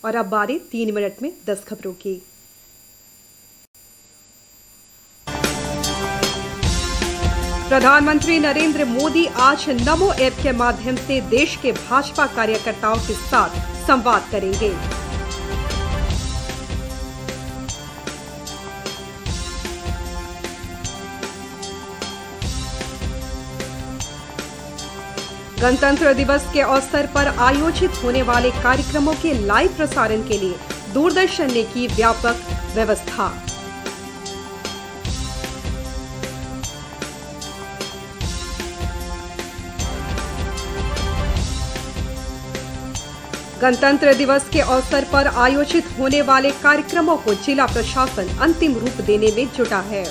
और अब बारी 3 मिनट में 10 खबरों की। प्रधानमंत्री नरेंद्र मोदी आज नमो ऐप के माध्यम से देश के भाजपा कार्यकर्ताओं के साथ संवाद करेंगे। गणतंत्र दिवस के अवसर पर आयोजित होने वाले कार्यक्रमों के लाइव प्रसारण के लिए दूरदर्शन ने की व्यापक व्यवस्था। गणतंत्र दिवस के अवसर पर आयोजित होने वाले कार्यक्रमों को जिला प्रशासन अंतिम रूप देने में जुटा है।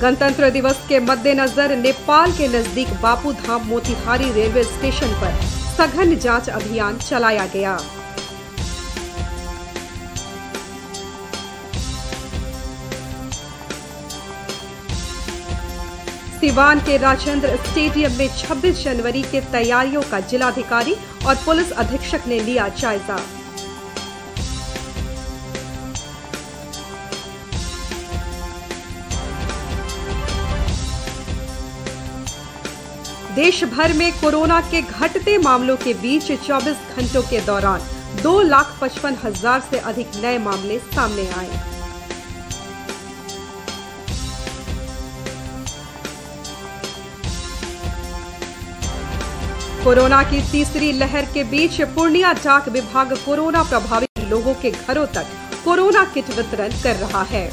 गणतंत्र दिवस के मद्देनजर नेपाल के नजदीक बापू धाम मोतिहारी रेलवे स्टेशन पर सघन जांच अभियान चलाया गया। सिवान के राजेंद्र स्टेडियम में 26 जनवरी के तैयारियों का जिलाधिकारी और पुलिस अधीक्षक ने लिया जायजा। देश भर में कोरोना के घटते मामलों के बीच 24 घंटों के दौरान 2,55,000 से अधिक नए मामले सामने आए। कोरोना की तीसरी लहर के बीच पूर्णिया डाक विभाग कोरोना प्रभावित लोगों के घरों तक कोरोना किट वितरण कर रहा है।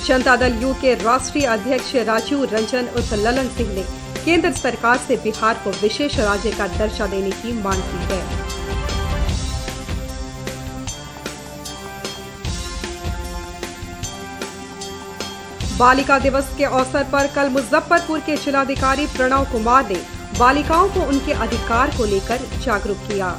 जनता दल यू के राष्ट्रीय अध्यक्ष राजीव रंजन उर्फ ललन सिंह ने केंद्र सरकार से बिहार को विशेष राज्य का दर्जा देने की मांग की है। बालिका दिवस के अवसर पर कल मुजफ्फरपुर के जिलाधिकारी प्रणव कुमार ने बालिकाओं को उनके अधिकार को लेकर जागरूक किया।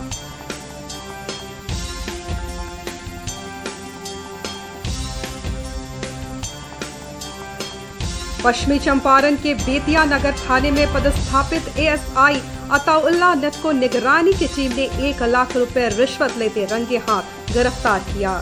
पश्चिमी चंपारण के बेतिया नगर थाने में पदस्थापित एएसआई अताउल्लाह नट को निगरानी की टीम ने 1 लाख रुपए रिश्वत लेते रंगे हाथ गिरफ्तार किया।